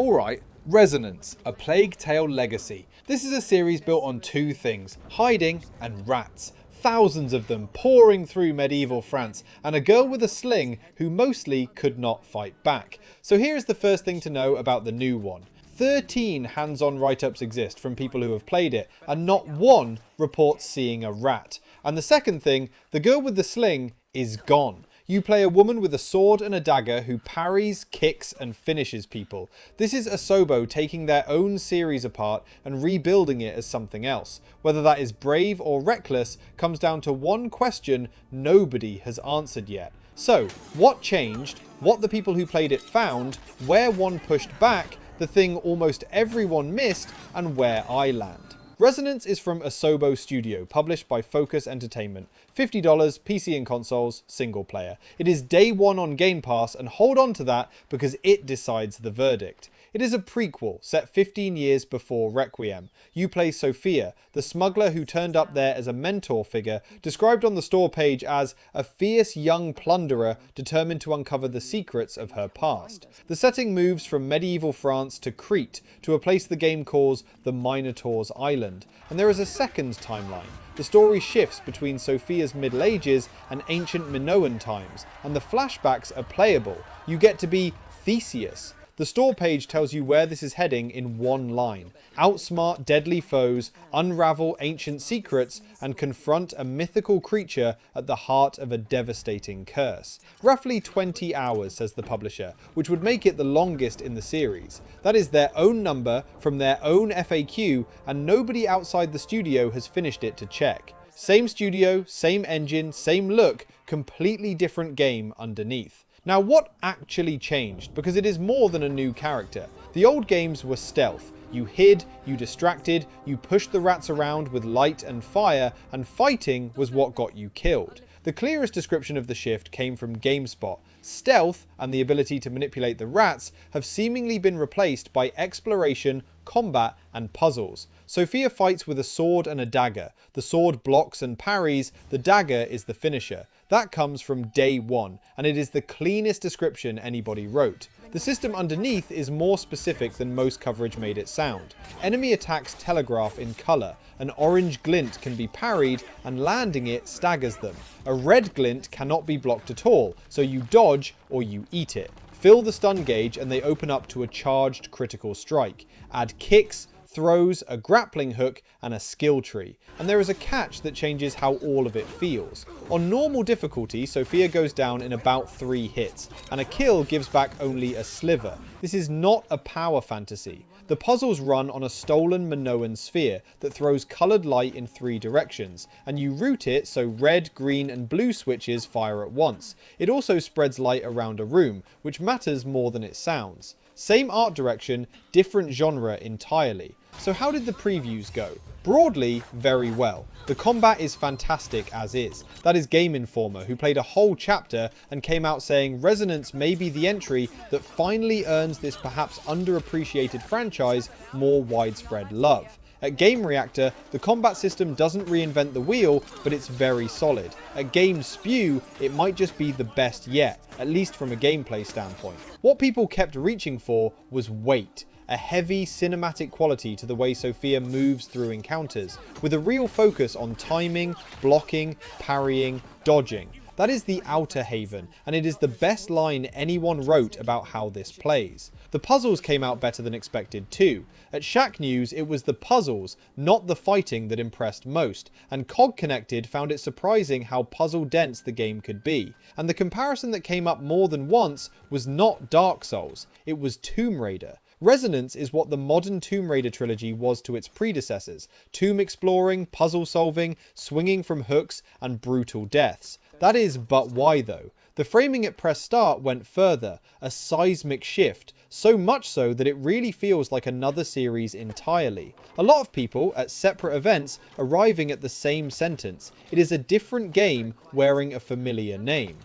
Alright, Resonance, a Plague Tale legacy. This is a series built on two things, hiding and rats. Thousands of them pouring through medieval France, and a girl with a sling who mostly could not fight back. So here is the first thing to know about the new one. 13 hands-on write-ups exist from people who have played it, and not one reports seeing a rat. And the second thing, the girl with the sling is gone. You play a woman with a sword and a dagger who parries, kicks and finishes people. This is Asobo taking their own series apart and rebuilding it as something else. Whether that is brave or reckless comes down to one question nobody has answered yet. So, what changed, what the people who played it found, where one pushed back, the thing almost everyone missed, and where I land. Resonance is from Asobo Studio, published by Focus Entertainment. $50, PC and consoles, single player. It is day one on Game Pass, and hold on to that because it decides the verdict. It is a prequel, set 15 years before Requiem. You play Sophia, the smuggler who turned up there as a mentor figure, described on the store page as a fierce young plunderer determined to uncover the secrets of her past. The setting moves from medieval France to Crete, to a place the game calls the Minotaur's Island. And there is a second timeline. The story shifts between Sophia's Middle Ages and ancient Minoan times, and the flashbacks are playable. You get to be Theseus. The store page tells you where this is heading in one line. Outsmart deadly foes, unravel ancient secrets, and confront a mythical creature at the heart of a devastating curse. Roughly 20 hours, says the publisher, which would make it the longest in the series. That is their own number from their own FAQ, and nobody outside the studio has finished it to check. Same studio, same engine, same look, completely different game underneath. Now what actually changed? Because it is more than a new character. The old games were stealth. You hid, you distracted, you pushed the rats around with light and fire, and fighting was what got you killed. The clearest description of the shift came from GameSpot. Stealth, and the ability to manipulate the rats, have seemingly been replaced by exploration, combat, and puzzles. Sophia fights with a sword and a dagger. The sword blocks and parries, the dagger is the finisher. That comes from day one, and it is the cleanest description anybody wrote. The system underneath is more specific than most coverage made it sound. Enemy attacks telegraph in colour. An orange glint can be parried, and landing it staggers them. A red glint cannot be blocked at all, so you dodge or you eat it. Fill the stun gauge and they open up to a charged critical strike. Add kicks, throws, a grappling hook, and a skill tree. And there is a catch that changes how all of it feels. On normal difficulty, Sophia goes down in about 3 hits, and a kill gives back only a sliver. This is not a power fantasy. The puzzles run on a stolen Minoan sphere that throws coloured light in 3 directions, and you route it so red, green, and blue switches fire at once. It also spreads light around a room, which matters more than it sounds. Same art direction, different genre entirely. So how did the previews go? Broadly, very well. The combat is fantastic as is. That is Game Informer, who played a whole chapter and came out saying Resonance may be the entry that finally earns this perhaps underappreciated franchise more widespread love. At Game Reactor, the combat system doesn't reinvent the wheel, but it's very solid. At Game Spew, it might just be the best yet, at least from a gameplay standpoint. What people kept reaching for was weight. A heavy cinematic quality to the way Sophia moves through encounters, with a real focus on timing, blocking, parrying, dodging. That is the outer haven, and it is the best line anyone wrote about how this plays. The puzzles came out better than expected too. At Shack News, it was the puzzles, not the fighting, that impressed most, and Cog Connected found it surprising how puzzle-dense the game could be. And the comparison that came up more than once was not Dark Souls, it was Tomb Raider. Resonance is what the modern Tomb Raider trilogy was to its predecessors. Tomb exploring, puzzle solving, swinging from hooks, and brutal deaths. That is but why though. The framing at press start went further, a seismic shift, so much so that it really feels like another series entirely. A lot of people, at separate events, arriving at the same sentence. It is a different game wearing a familiar name.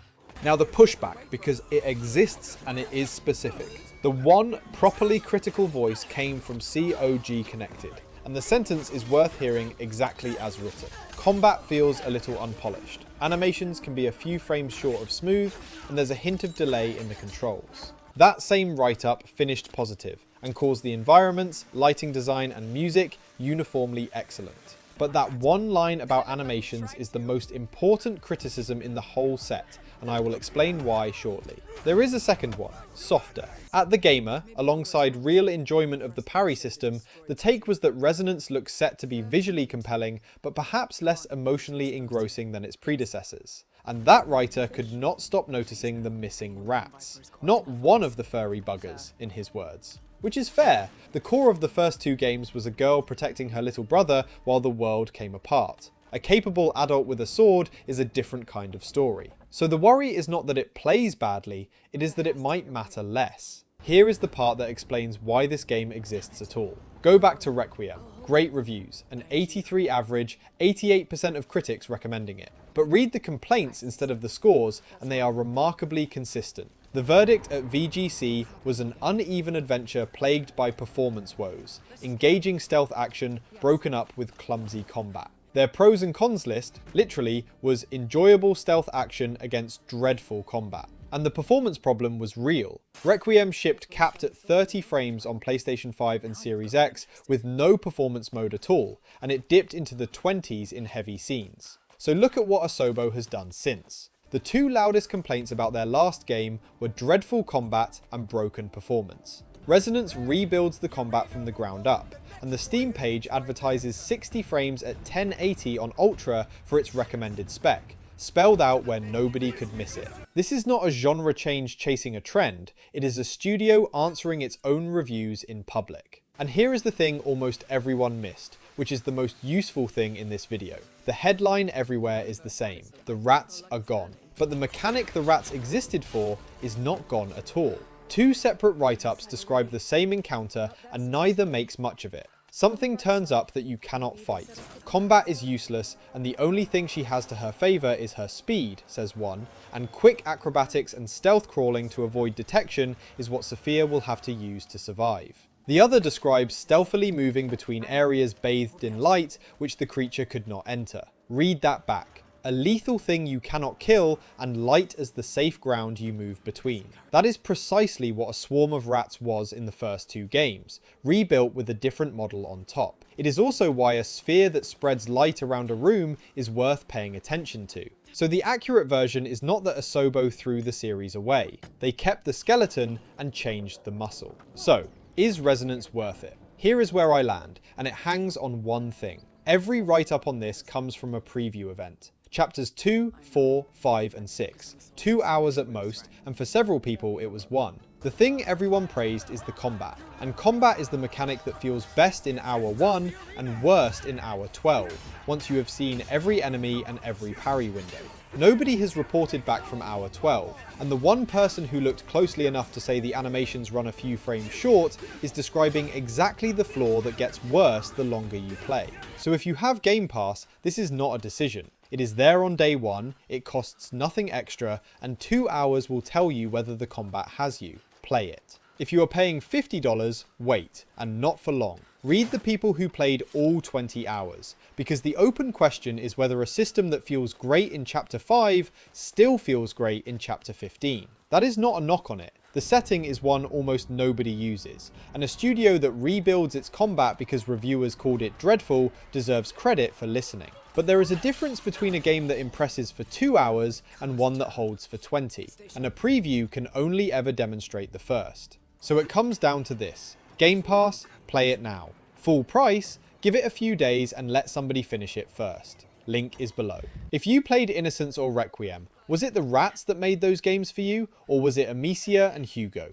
Now the pushback, because it exists and it is specific. The one properly critical voice came from COG Connected, and the sentence is worth hearing exactly as written. Combat feels a little unpolished. Animations can be a few frames short of smooth, and there's a hint of delay in the controls. That same write-up finished positive, and calls the environments, lighting design and music uniformly excellent. But that one line about animations is the most important criticism in the whole set, and I will explain why shortly. There is a second one, softer. At The Gamer, alongside real enjoyment of the parry system, the take was that Resonance looks set to be visually compelling, but perhaps less emotionally engrossing than its predecessors. And that writer could not stop noticing the missing rats. Not one of the furry buggers, in his words. Which is fair. The core of the first two games was a girl protecting her little brother while the world came apart. A capable adult with a sword is a different kind of story. So the worry is not that it plays badly, it is that it might matter less. Here is the part that explains why this game exists at all. Go back to Requiem. Great reviews, an 83 average, 88% of critics recommending it. But read the complaints instead of the scores, and they are remarkably consistent. The verdict at VGC was an uneven adventure plagued by performance woes, engaging stealth action broken up with clumsy combat. Their pros and cons list, literally, was enjoyable stealth action against dreadful combat. And the performance problem was real. Requiem shipped capped at 30 frames on PlayStation 5 and Series X with no performance mode at all, and it dipped into the 20s in heavy scenes. So look at what Asobo has done since. The two loudest complaints about their last game were dreadful combat and broken performance. Resonance rebuilds the combat from the ground up, and the Steam page advertises 60 frames at 1080 on Ultra for its recommended spec, spelled out where nobody could miss it. This is not a genre change chasing a trend, it is a studio answering its own reviews in public. And here is the thing almost everyone missed, which is the most useful thing in this video. The headline everywhere is the same, the rats are gone. But the mechanic the rats existed for is not gone at all. Two separate write-ups describe the same encounter and neither makes much of it. Something turns up that you cannot fight. Combat is useless and the only thing she has to her favour is her speed, says one, and quick acrobatics and stealth crawling to avoid detection is what Sophia will have to use to survive. The other describes stealthily moving between areas bathed in light which the creature could not enter. Read that back. A lethal thing you cannot kill, and light as the safe ground you move between. That is precisely what a swarm of rats was in the first two games, rebuilt with a different model on top. It is also why a sphere that spreads light around a room is worth paying attention to. So the accurate version is not that Asobo threw the series away. They kept the skeleton and changed the muscle. So, is Resonance worth it? Here is where I land, and it hangs on one thing. Every write-up on this comes from a preview event. Chapters 2, 4, 5 and 6. 2 hours at most, and for several people it was 1. The thing everyone praised is the combat, and combat is the mechanic that feels best in hour 1 and worst in hour 12, once you have seen every enemy and every parry window. Nobody has reported back from hour 12, and the one person who looked closely enough to say the animations run a few frames short is describing exactly the flaw that gets worse the longer you play. So if you have Game Pass, this is not a decision. It is there on day 1, it costs nothing extra, and 2 hours will tell you whether the combat has you. Play it. If you are paying $50, wait, and not for long. Read the people who played all 20 hours, because the open question is whether a system that feels great in Chapter 5 still feels great in Chapter 15. That is not a knock on it. The setting is one almost nobody uses, and a studio that rebuilds its combat because reviewers called it dreadful deserves credit for listening. But there is a difference between a game that impresses for 2 hours and one that holds for 20, and a preview can only ever demonstrate the first. So it comes down to this. Game Pass, play it now. Full price, give it a few days and let somebody finish it first. Link is below. If you played Innocence or Requiem, was it the rats that made those games for you, or was it Amicia and Hugo?